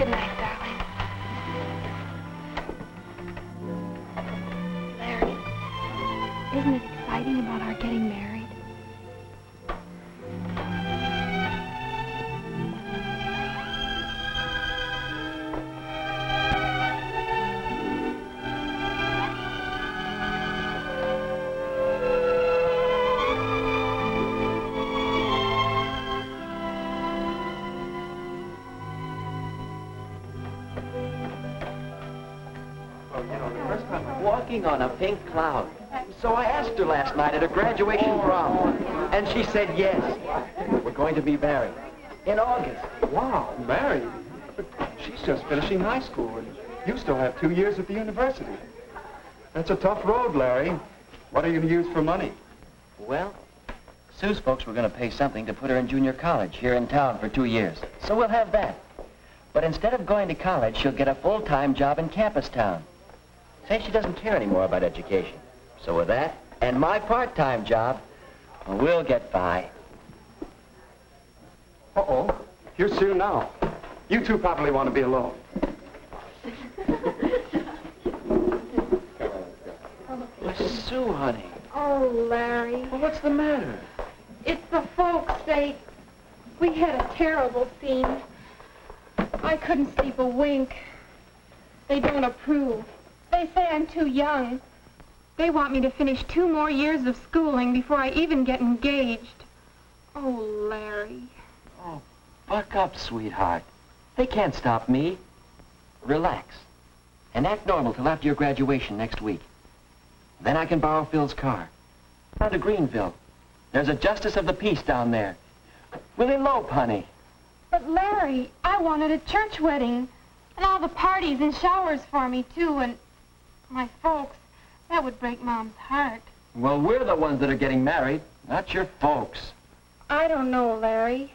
Good night, darling. Larry, isn't it exciting about our getting married? Walking on a pink cloud. So I asked her last night at her graduation prom, and she said yes. We're going to be married in August. Wow, married? But she's just finishing high school, and you still have 2 years at the university. That's a tough road, Larry. What are you going to use for money? Well, Sue's folks were going to pay something to put her in junior college here in town for 2 years. So we'll have that. But instead of going to college, she'll get a full-time job in campus town. Say she doesn't care anymore about education. So with that, and my part-time job, well, we'll get by. Uh-oh. Here's Sue now. You two probably want to be alone. Sue, honey. Oh, Larry. Well, what's the matter? It's the folks' sake. We had a terrible scene. I couldn't sleep a wink. They don't approve. They say I'm too young. They want me to finish 2 more years of schooling before I even get engaged. Oh, Larry. Oh, buck up, sweetheart. They can't stop me. Relax. And act normal till after your graduation next week. Then I can borrow Phil's car. Down to Greenville. There's a justice of the peace down there. We'll elope, honey. But, Larry, I wanted a church wedding. And all the parties and showers for me, too, and my folks. That would break Mom's heart. Well, we're the ones that are getting married, not your folks. I don't know, Larry.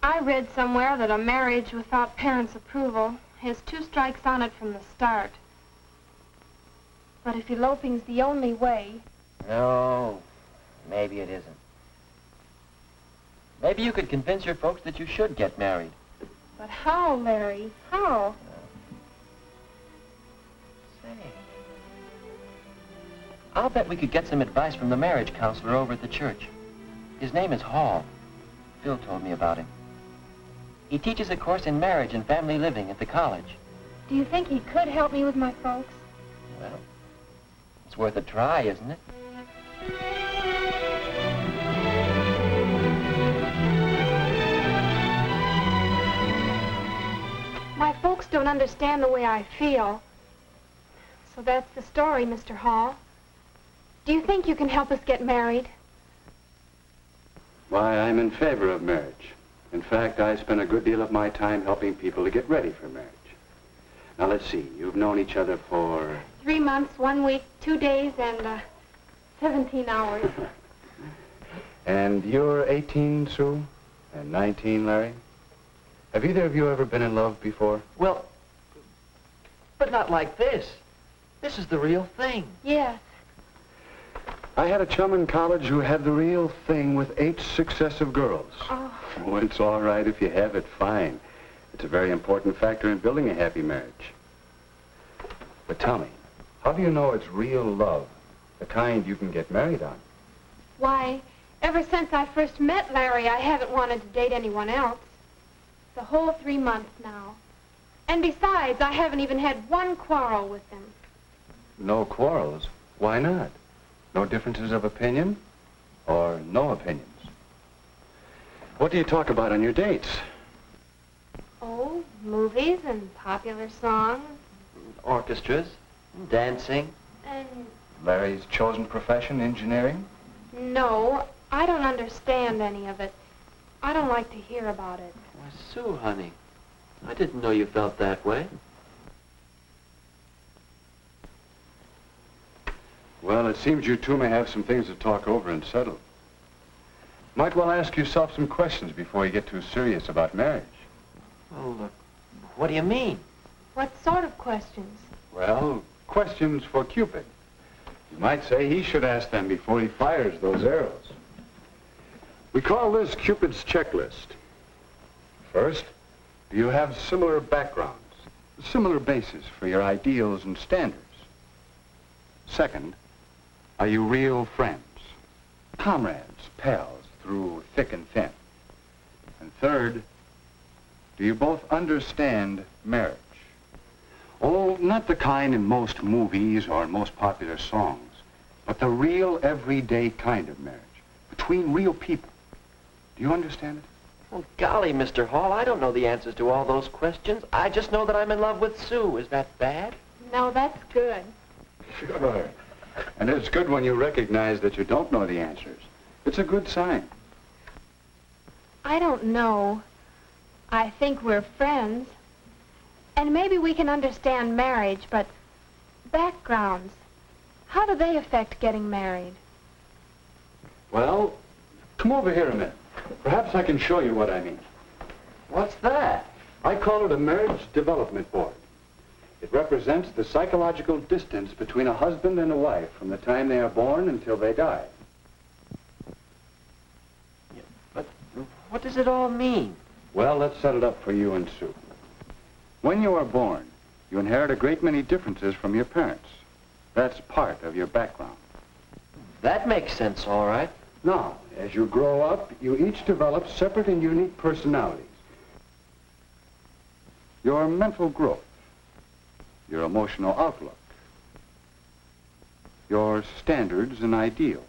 I read somewhere that a marriage without parents' approval has 2 strikes on it from the start. But if eloping's the only way... No, maybe it isn't. Maybe you could convince your folks that you should get married. But how, Larry? How? Say, I'll bet we could get some advice from the marriage counselor over at the church. His name is Hall. Phil told me about him. He teaches a course in marriage and family living at the college. Do you think he could help me with my folks? Well, it's worth a try, isn't it? My folks don't understand the way I feel. So that's the story, Mr. Hall. Do you think you can help us get married? Why, I'm in favor of marriage. In fact, I spend a good deal of my time helping people to get ready for marriage. Now, let's see. You've known each other for... 3 months, 1 week, 2 days, and 17 hours. And you're 18, Sue? And 19, Larry? Have either of you ever been in love before? Well, but not like this. This is the real thing. Yes. I had a chum in college who had the real thing with 8 successive girls. Oh. Oh, it's all right if you have it, fine. It's a very important factor in building a happy marriage. But tell me, how do you know it's real love, the kind you can get married on? Why, ever since I first met Larry, I haven't wanted to date anyone else. The whole 3 months now. And besides, I haven't even had 1 quarrel with him. No quarrels? Why not? No differences of opinion? Or no opinions? What do you talk about on your dates? Oh, movies and popular songs. Orchestras, dancing. And... Larry's chosen profession, engineering? No, I don't understand any of it. I don't like to hear about it. Why, Sue, honey, I didn't know you felt that way. Well, it seems you two may have some things to talk over and settle. Might well ask yourself some questions before you get too serious about marriage. Well, what do you mean? What sort of questions? Well, questions for Cupid. You might say he should ask them before he fires those arrows. We call this Cupid's checklist. First, Do you have similar backgrounds, similar bases for your ideals and standards? Second, are you real friends, comrades, pals through thick and thin? And third, do you both understand marriage? Oh, not the kind in most movies or in most popular songs, but the real everyday kind of marriage, between real people. Do you understand it? Well, golly, Mr. Hall, I don't know the answers to all those questions. I just know that I'm in love with Sue. Is that bad? No, that's good. Sure. And it's good when you recognize that you don't know the answers. It's a good sign. I don't know. I think we're friends. And maybe we can understand marriage, but backgrounds, how do they affect getting married? Well, come over here a minute. Perhaps I can show you what I mean. What's that? I call it a marriage development board. It represents the psychological distance between a husband and a wife from the time they are born until they die. Yeah, but what does it all mean? Well, let's set it up for you and Sue. When you are born, you inherit a great many differences from your parents. That's part of your background. That makes sense, all right. Now, as you grow up, you each develop separate and unique personalities. Your mental growth, your emotional outlook, your standards and ideals.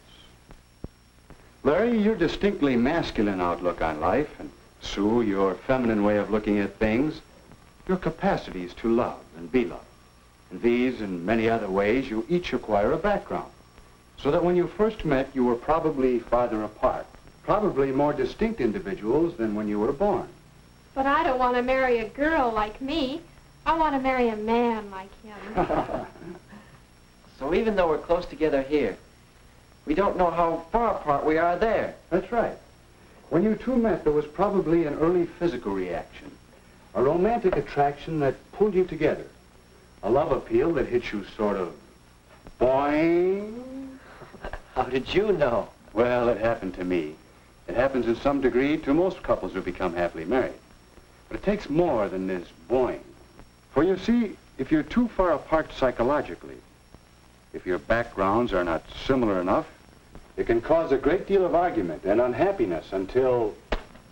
Larry, your distinctly masculine outlook on life, and Sue, your feminine way of looking at things, your capacities to love and be loved. In these and many other ways, you each acquire a background, so that when you first met, you were probably farther apart, probably more distinct individuals than when you were born. But I don't want to marry a girl like me. I want to marry a man like him. So even though we're close together here, we don't know how far apart we are there. That's right. When you two met, there was probably an early physical reaction, a romantic attraction that pulled you together, a love appeal that hit you sort of BOING. How did you know? Well, it happened to me. It happens in some degree to most couples who become happily married. But it takes more than this BOING. For you see, if you're too far apart psychologically, if your backgrounds are not similar enough, it can cause a great deal of argument and unhappiness until...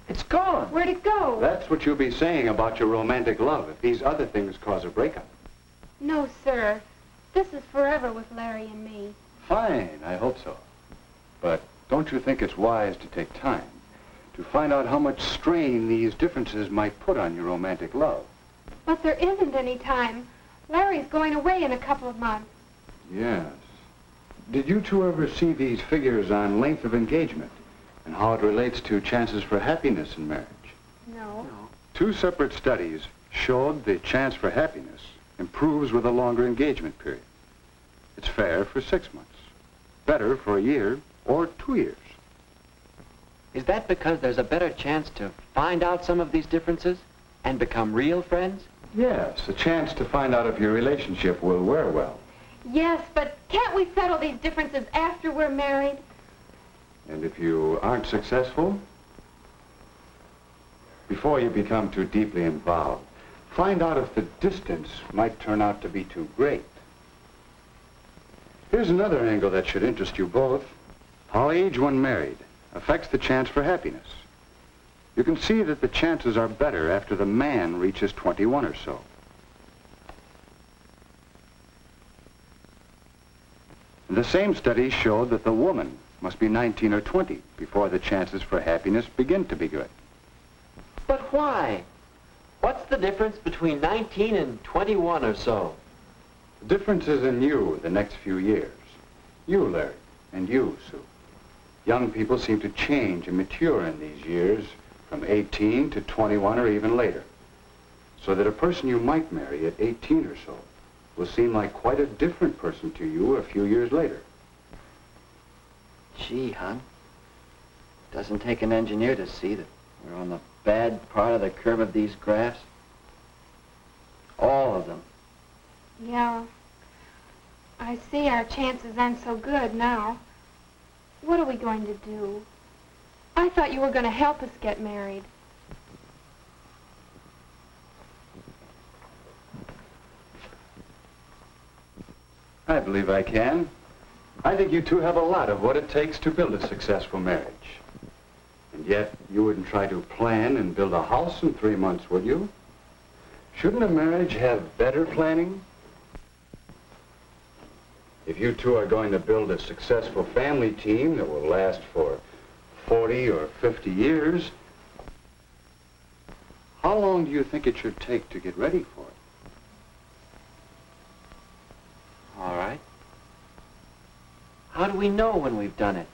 It's gone. Where'd it go? That's what you'll be saying about your romantic love if these other things cause a breakup. No, sir. This is forever with Larry and me. Fine, I hope so. But don't you think it's wise to take time to find out how much strain these differences might put on your romantic love? But there isn't any time. Larry's going away in a couple of months. Yes. Did you two ever see these figures on length of engagement and how it relates to chances for happiness in marriage? No. Two separate studies showed the chance for happiness improves with a longer engagement period. It's fair for 6 months, better for a year or 2 years. Is that because there's a better chance to find out some of these differences and become real friends? Yes, a chance to find out if your relationship will wear well. Yes, but can't we settle these differences after we're married? And if you aren't successful, before you become too deeply involved, find out if the distance might turn out to be too great. Here's another angle that should interest you both. How age when married affects the chance for happiness. You can see that the chances are better after the man reaches 21 or so. The same study showed that the woman must be 19 or 20 before the chances for happiness begin to be good. But why? What's the difference between 19 and 21 or so? The difference is in you the next few years. You, Larry, and you, Sue. Young people seem to change and mature in these years from 18 to 21 or even later. So that a person you might marry at 18 or so will seem like quite a different person to you a few years later. Gee, hon, doesn't take an engineer to see that we're on the bad part of the curve of these graphs. All of them. Yeah. I see our chances aren't so good now. What are we going to do? I thought you were going to help us get married. I believe I can. I think you two have a lot of what it takes to build a successful marriage. And yet, you wouldn't try to plan and build a house in 3 months, would you? Shouldn't a marriage have better planning? If you two are going to build a successful family team that will last for 40 or 50 years, how long do you think it should take to get ready for it? All right. How do we know when we've done it?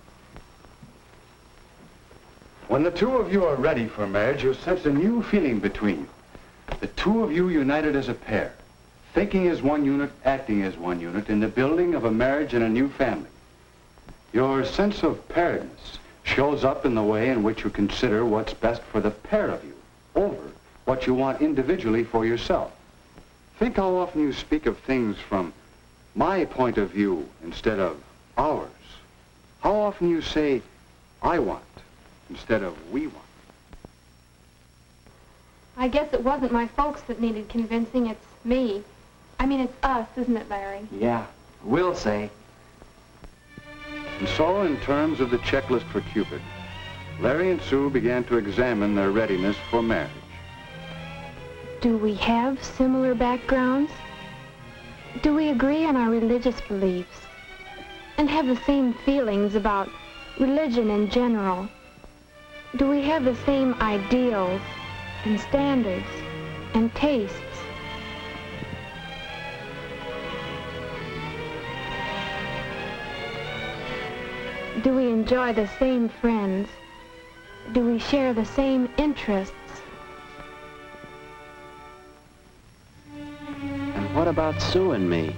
When the two of you are ready for marriage, you'll sense a new feeling between you. The two of you united as a pair, thinking as one unit, acting as one unit in the building of a marriage and a new family. Your sense of pairedness shows up in the way in which you consider what's best for the pair of you over what you want individually for yourself. Think how often you speak of things from my point of view instead of ours. How often you say, I want, instead of we want. I guess it wasn't my folks that needed convincing, it's me. I mean, it's us, isn't it, Larry? Yeah, we'll say. And so, in terms of the checklist for Cupid, Larry and Sue began to examine their readiness for marriage. Do we have similar backgrounds? Do we agree on our religious beliefs? And have the same feelings about religion in general? Do we have the same ideals and standards and tastes? Do we enjoy the same friends? Do we share the same interests? And what about Sue and me?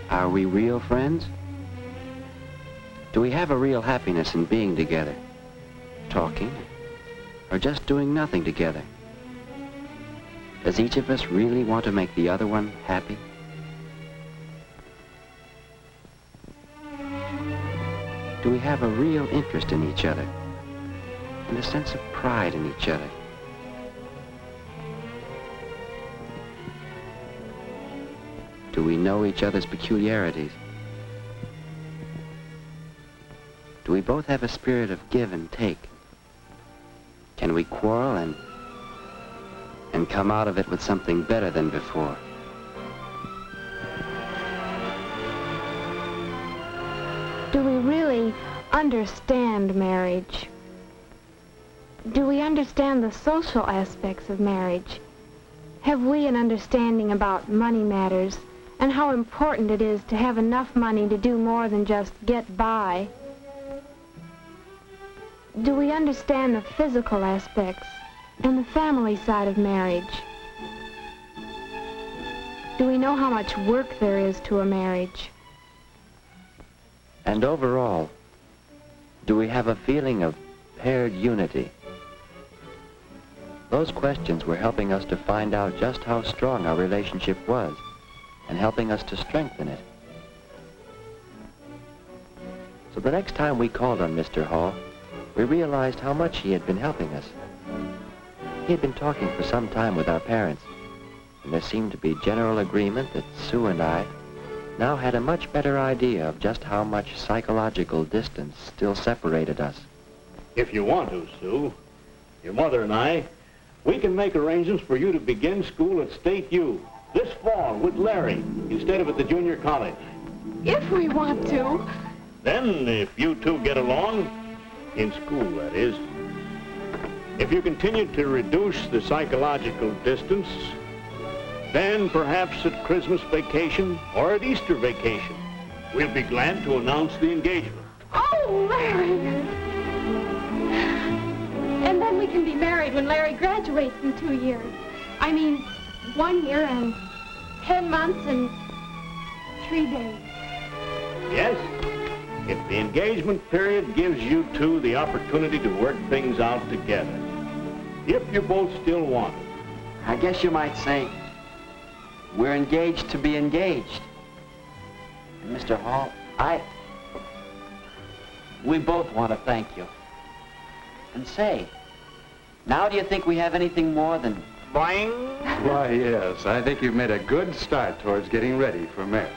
Are we real friends? Do we have a real happiness in being together? Talking? Or just doing nothing together? Does each of us really want to make the other one happy? Do we have a real interest in each other and a sense of pride in each other? Do we know each other's peculiarities? Do we both have a spirit of give and take? Can we quarrel and come out of it with something better than before? Do we really understand marriage? Do we understand the social aspects of marriage? Have we an understanding about money matters and how important it is to have enough money to do more than just get by? Do we understand the physical aspects and the family side of marriage? Do we know how much work there is to a marriage? And overall, do we have a feeling of paired unity? Those questions were helping us to find out just how strong our relationship was and helping us to strengthen it. So the next time we called on Mr. Hall, we realized how much he had been helping us. He had been talking for some time with our parents, and there seemed to be general agreement that Sue and I now had a much better idea of just how much psychological distance still separated us. If you want to, Sue, your mother and I, we can make arrangements for you to begin school at State U this fall with Larry instead of at the junior college. If we want to. Then, if you two get along, in school, that is, if you continue to reduce the psychological distance, then perhaps at Christmas vacation or at Easter vacation, we'll be glad to announce the engagement. Oh, Larry! And then we can be married when Larry graduates in 2 years. I mean, 1 year and 10 months and 3 days. Yes, if the engagement period gives you two the opportunity to work things out together. If you both still want it. I guess you might say we're engaged to be engaged. And Mr. Hall, we both want to thank you. And say, now do you think we have anything more than BOING? Why, yes, I think you've made a good start towards getting ready for marriage.